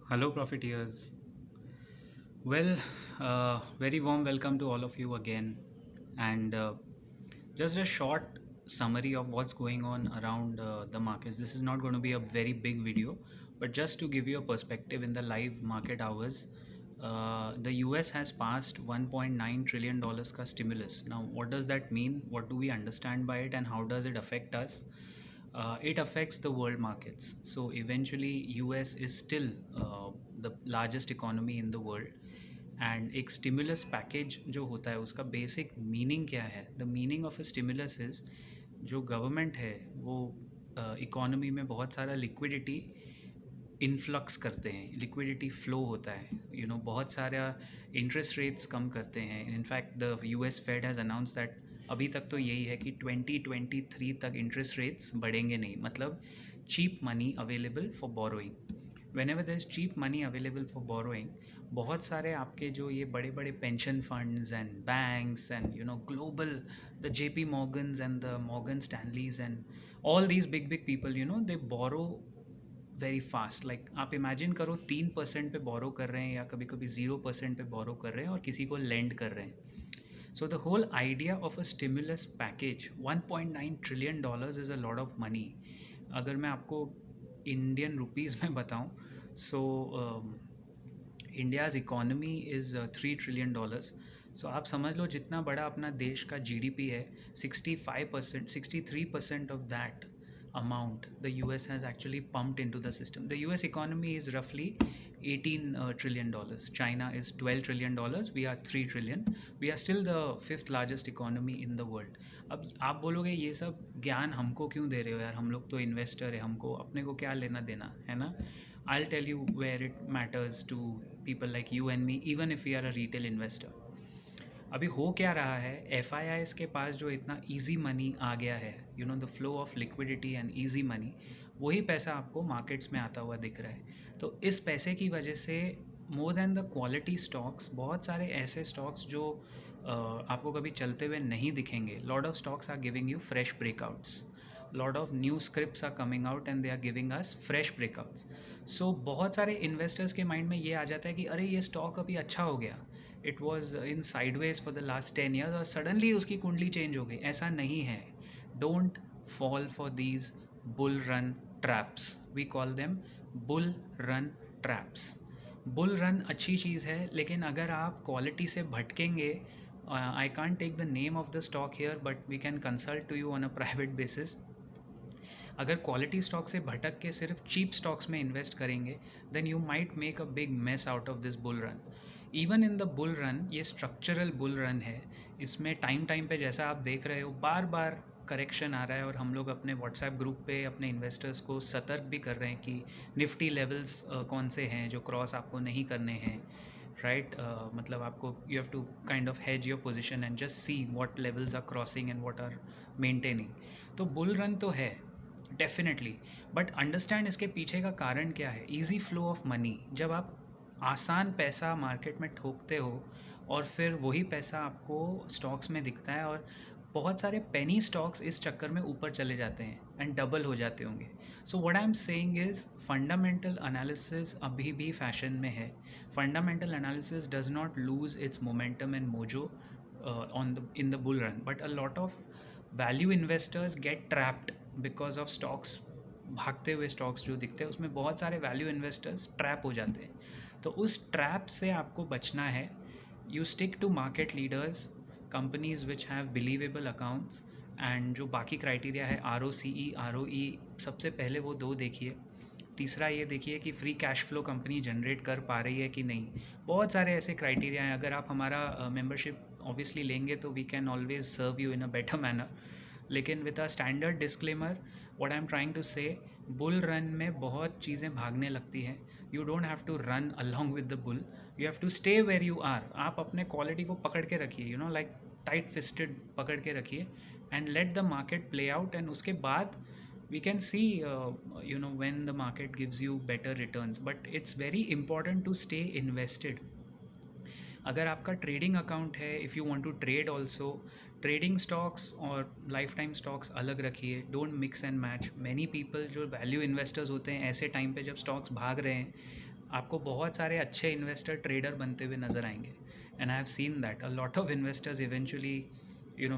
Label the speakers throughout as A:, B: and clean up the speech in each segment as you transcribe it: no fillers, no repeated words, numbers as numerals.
A: Hello, Profiteers. Well, very warm welcome to all of you again. And just a short summary of what's going on around the markets. This is not going to be a very big video, but just to give you a perspective in the live market hours, the US has passed $1.9 trillion ka stimulus. Now, what does that mean? What do we understand by it, and how does it affect us? It affects the world markets. So eventually, US is still the largest economy in the world. And एक stimulus package जो होता है उसका basic meaning क्या है? The meaning of a stimulus is जो government है वो इकोनॉमी में बहुत सारा लिक्विडिटी इन्फ्लक्स करते हैं, लिक्विडिटी फ्लो होता है, बहुत सारा इंटरेस्ट रेट्स कम करते हैं. In fact the US Fed has announce that अभी तक तो यही है कि 2023 तक इंटरेस्ट रेट्स बढ़ेंगे नहीं, मतलब cheap money available for borrowing. Whenever there is cheap money available for borrowing, बहुत सारे आपके जो ये बड़े बड़े pension funds and banks and global, the JP Morgans and the Morgan Stanleys and all these big big people, they borrow very fast. Like आप imagine करो 3% पे बोरो कर रहे हैं या कभी कभी 0% पे बोरो कर रहे हैं और किसी को लेंड कर रहे हैं. So the whole idea of a stimulus package, $1.9 trillion is a lot of money. अगर मैं आपको इंडियन रुपीज़ में बताऊं, so India's economy is $3 trillion. सो आप समझ लो जितना बड़ा अपना देश का जीडीपी है, 65%, 63% of that amount the US has actually pumped into the system. The US economy is roughly $18 trillion. China is $12 trillion. We are 3 trillion. We are still the fifth largest economy in the world. अब आप बोलोगे ये सब ज्ञान हमको क्यों दे रहे हो यार, हम लोग तो इन्वेस्टर है, हमको अपने को क्या लेना देना है ना. I'll tell you where it matters to people like you and me, even if we are a retail investor. अभी हो क्या रहा है, एफ के पास जो इतना ईजी मनी आ गया है, the flow of liquidity and easy money, वही पैसा आपको मार्केट्स में आता हुआ दिख रहा है. तो इस पैसे की वजह से more than the quality stocks, बहुत सारे ऐसे स्टॉक्स जो आपको कभी चलते हुए नहीं दिखेंगे, lot of stocks are giving you fresh breakouts. Lot of new scripts are coming out and they are giving us fresh breakouts. So बहुत सारे इन्वेस्टर्स के माइंड में ये आ जाता है कि अरे ये स्टॉक अभी अच्छा हो गया, it was in sideways for the last 10 years और सडनली उसकी कुंडली चेंज हो गई. ऐसा नहीं है. Don't fall for these bull run traps. We call them bull run traps. Bull run अच्छी चीज़ है, लेकिन अगर आप क्वालिटी से भटकेंगे, I can't take the name of the stock here but we can consult to you on a private basis. अगर quality stock से भटक के सिर्फ चीप स्टॉक्स में इन्वेस्ट करेंगे, then you might make a big mess out of this bull run. Even in the bull run, ये structural bull run है. इसमें टाइम टाइम पे जैसा आप देख रहे हो बार बार करेक्शन आ रहा है, और हम लोग अपने व्हाट्सएप ग्रुप पे अपने इन्वेस्टर्स को सतर्क भी कर रहे हैं कि निफ्टी लेवल्स कौन से हैं जो क्रॉस आपको नहीं करने हैं, राइट. मतलब आपको you have to kind of hedge your position and just see what levels are crossing and what are maintaining. तो बुल रन तो है डेफिनेटली, बट अंडरस्टैंड इसके पीछे का कारण क्या है. Easy flow of money. जब आप आसान पैसा मार्केट में ठोकते हो और फिर वही पैसा आपको स्टॉक्स में दिखता है, और बहुत सारे पेनी स्टॉक्स इस चक्कर में ऊपर चले जाते हैं एंड डबल हो जाते होंगे. So what I am saying is fundamental analysis अभी भी फैशन में है. Fundamental analysis does not lose its momentum and mojo on the in the bull run, but a lot of value investors gate trapped because of stocks. भागते हुए stocks जो दिखते हैं उसमें बहुत सारे वैल्यू इन्वेस्टर्स ट्रैप हो जाते हैं. तो उस ट्रैप से आपको बचना है. You stick to market leaders, companies which have believable accounts, and जो बाकी क्राइटेरिया है आर ओ सी ई, आर ओ ई, सबसे पहले वो दो देखिए. तीसरा ये देखिए कि free cash flow company generate कर पा रही है कि नहीं. बहुत सारे ऐसे क्राइटेरिया हैं. अगर आप हमारा मेंबरशिप ऑब्वियसली लेंगे तो we can always serve you in a better manner. लेकिन with a standard disclaimer, what I am trying to say, bull run में बहुत चीज़ें भागने लगती हैं. You don't have to run along with the bull, you have to stay where you are. आप अपने quality को पकड़ के रखिए, लाइक टाइट फिस्टेड पकड़ के रखिए, and let the market play out. And उसके बाद we can see when the market gives you better returns, but it's very important to stay invested. अगर आपका ट्रेडिंग अकाउंट है, if you want to trade also, trading stocks और lifetime stocks अलग रखिए. Don't mix and match. Many people जो value investors होते हैं, ऐसे टाइम पे जब स्टॉक्स भाग रहे हैं, आपको बहुत सारे अच्छे इन्वेस्टर ट्रेडर बनते हुए नज़र आएंगे, and I have seen that a lot of investors eventually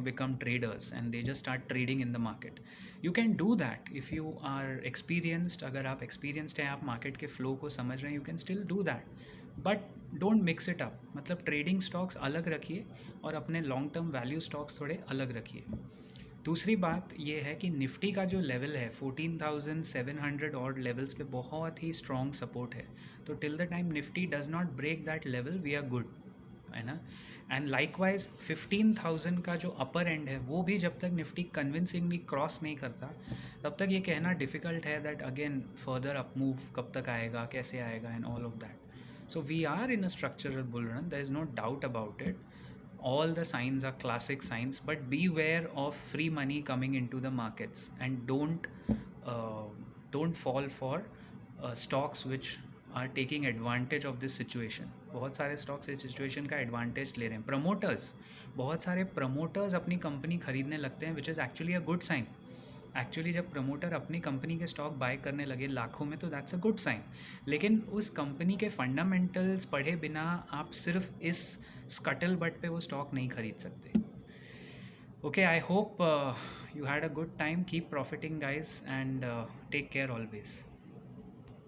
A: become traders and they just start trading in the market. You can do that if you are experienced. अगर आप experienced हैं, आप market के flow को समझ रहे हैं, you can still do that, but don't mix it up. मतलब trading stocks अलग रखिए और अपने long term value stocks थोड़े अलग रखिए. दूसरी बात ये है कि निफ्टी का जो लेवल है 14,700 और लेवल्स पे बहुत ही स्ट्रॉन्ग सपोर्ट है, तो till the time Nifty does not break that level we are good, है ना. एंड लाइकवाइज 15,000 का जो अपर एंड है वो भी जब तक निफ्टी कन्विंसिंगली क्रॉस नहीं करता तब तक ये कहना डिफ़िकल्ट है that again further up move कब तक आएगा, कैसे आएगा, and all of that. So we are in a structural bull run, there is no doubt about it. All the signs are classic signs, but beware of free money coming into the markets and uh, don't fall for stocks which are taking advantage of this situation. बहुत सारे stocks इस situation का advantage ले रहे हैं. Promoters, बहुत सारे promoters अपनी कंपनी खरीदने लगते हैं, which is actually a good sign. Actually जब प्रमोटर अपनी कंपनी के स्टॉक बाय करने लगे लाखों में, तो दैट्स अ गुड साइन. लेकिन उस कंपनी के फंडामेंटल्स पढ़े बिना आप सिर्फ इस स्कटल बट पे वो स्टॉक नहीं खरीद सकते. Okay, I hope you had a good time. Keep profiting guys and take care always.